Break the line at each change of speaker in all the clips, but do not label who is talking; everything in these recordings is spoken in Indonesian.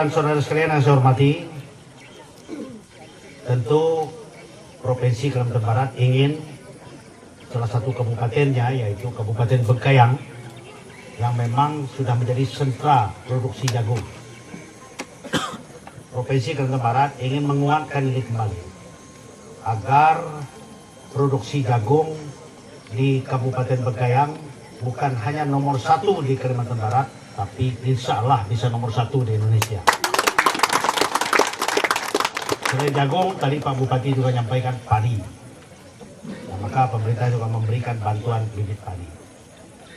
dan saudara sekalian yang saya hormati, tentu Provinsi Kalimantan Barat ingin salah satu kabupatennya, yaitu Kabupaten Bengkayang, yang memang sudah menjadi sentra produksi jagung. Provinsi Kalimantan Barat ingin menguatkan ini kembali agar produksi jagung di Kabupaten Bengkayang bukan hanya nomor 1 di Kalimantan Barat, tapi insya Allah bisa nomor 1 di Indonesia. Selain jagung, tadi Pak Bupati juga menyampaikan padi. Nah, maka pemerintah juga memberikan bantuan bibit padi.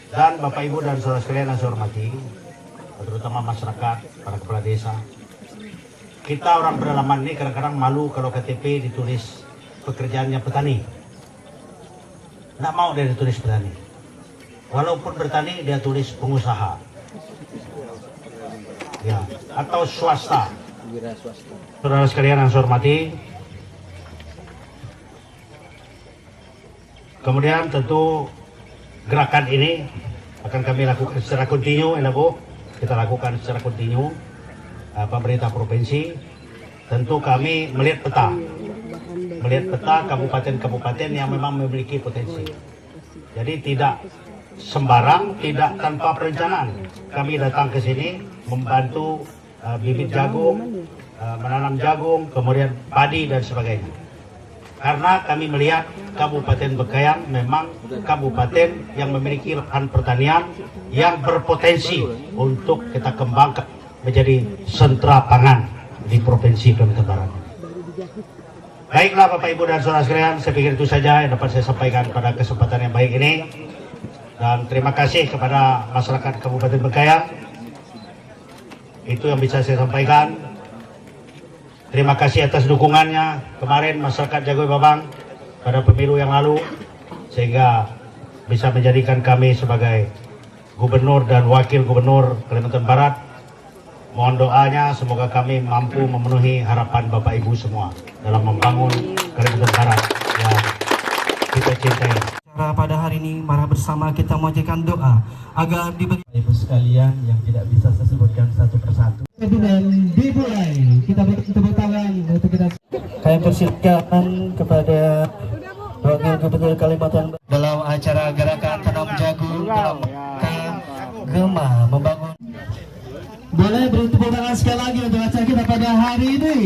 Dan Bapak Ibu dan saudara sekalian yang saya hormati, terutama masyarakat, para kepala desa, kita orang pedalaman ini kadang-kadang malu kalau KTP ditulis pekerjaannya petani. Nggak mau dia ditulis petani. Walaupun bertani, dia tulis pengusaha. Ya, atau swasta. Saudara sekalian yang saya hormati, kemudian tentu gerakan ini akan kami lakukan secara kontinu, kita lakukan secara kontinu. Pemerintah provinsi, tentu kami melihat peta kabupaten-kabupaten yang memang memiliki potensi. Jadi tidak sembarang, tidak tanpa perencanaan kami datang ke sini membantu bibit jagung, menanam jagung, kemudian padi dan sebagainya. Karena kami melihat Kabupaten Bengkayang memang kabupaten yang memiliki lahan pertanian yang berpotensi untuk kita kembangkan menjadi sentra pangan di Provinsi Kalimantan Barat. Baiklah Bapak Ibu dan saudara sekalian, saya pikir itu saja yang dapat saya sampaikan pada kesempatan yang baik ini. Dan terima kasih kepada masyarakat Kabupaten Bengkayang. Itu yang bisa saya sampaikan. Terima kasih atas dukungannya kemarin masyarakat Jagoy Babang pada pemilu yang lalu, sehingga bisa menjadikan kami sebagai gubernur dan wakil gubernur Kalimantan Barat. Mohon doanya semoga kami mampu memenuhi harapan Bapak Ibu semua dalam membangun Kalimantan Barat yang kita cintai.
Pada hari ini, mari bersama kita mengajukan doa agar diberi Ibu sekalian yang tidak bisa saya sebutkan satu persatu. Dan dimulai, kita beri tepuk tangan untuk kita. Kami persilakan kepada Wakil Gubernur Kalimantan dalam acara gerakan tanam jagung dalam Gema membangun. Boleh beri tepuk tangan sekali lagi untuk acara kita pada hari ini.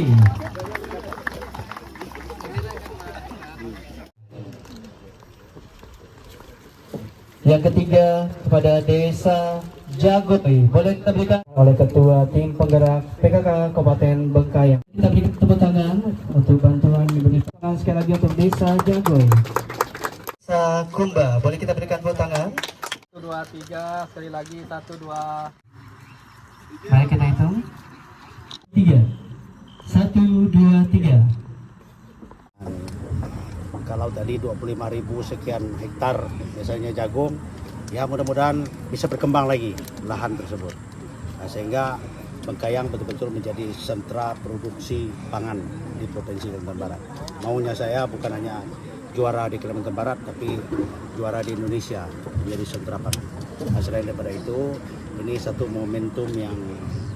Yang ketiga kepada Desa Jagoy, boleh kita berikan oleh Ketua Tim Penggerak PKK Kabupaten Bengkayang. Kita berikan tepuk tangan untuk bantuan diberikan sekali lagi untuk Desa Jagoy. Desa Kumba, boleh kita berikan tepuk tangan.
1, 2, 3, sekali lagi 1, 2.
Mari kita hitung. 3, 1, 2, 3.
Kalau tadi 25.000 sekian hektar biasanya jagung, ya mudah-mudahan bisa berkembang lagi lahan tersebut. Nah, sehingga Bengkayang betul-betul menjadi sentra produksi pangan di Provinsi Kalimantan Barat. Maunya saya bukan hanya juara di Kalimantan Barat, tapi juara di Indonesia menjadi sentra pangan. Nah, selain daripada itu, ini satu momentum yang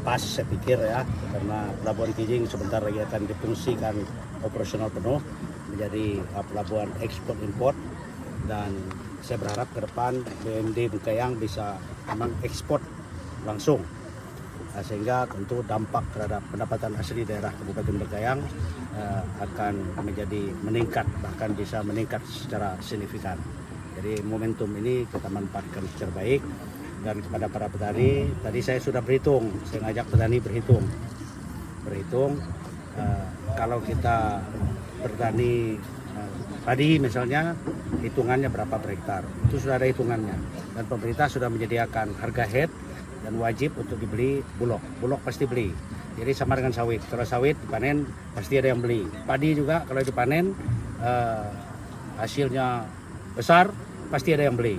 pas saya pikir ya, karena Pelabuhan Kijing sebentar lagi akan difungsikan operasional penuh menjadi pelabuhan ekspor impor, dan saya berharap ke depan BUMD Bengkayang bisa mengekspor langsung, sehingga tentu dampak terhadap pendapatan asli daerah Kabupaten Bengkayang akan menjadi meningkat, bahkan bisa meningkat secara signifikan. Jadi momentum ini kita manfaatkan secara baik. Dan kepada para petani, tadi saya sudah berhitung, saya ngajak petani berhitung kalau kita bertani padi misalnya, hitungannya berapa per hektar, itu sudah ada hitungannya, dan pemerintah sudah menyediakan harga head dan wajib untuk dibeli bulog pasti beli. Jadi sama dengan sawit, kalau sawit dipanen pasti ada yang beli. Padi juga kalau dipanen hasilnya besar pasti ada yang beli.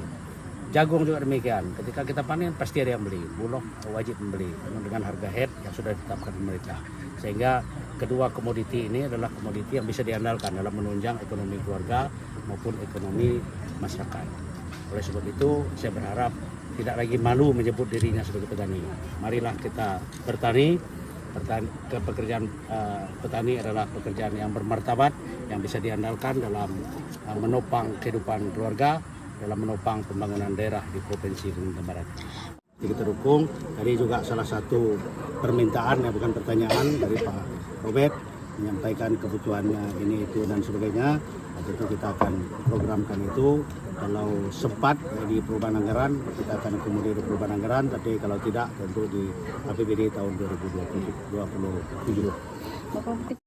Jagung juga demikian, ketika kita panen pasti ada yang beli, bulog wajib membeli dengan harga head yang sudah ditetapkan pemerintah. Sehingga kedua komoditi ini adalah komoditi yang bisa diandalkan dalam menunjang ekonomi keluarga maupun ekonomi masyarakat. Oleh sebab itu, saya berharap tidak lagi malu menyebut dirinya sebagai petani. Marilah kita bertani pekerjaan petani adalah pekerjaan yang bermartabat, yang bisa diandalkan dalam menopang kehidupan keluarga, dalam menopang pembangunan daerah di Provinsi Kalimantan Barat. Kita dukung. Tadi juga salah satu permintaan, ya bukan pertanyaan, dari Pak Robert menyampaikan kebutuhannya ini itu dan sebagainya. Tentu kita akan programkan itu. Kalau sempat di perubahan anggaran, kita akan akomodir perubahan anggaran. Tapi kalau tidak, tentu di APBD tahun 2027.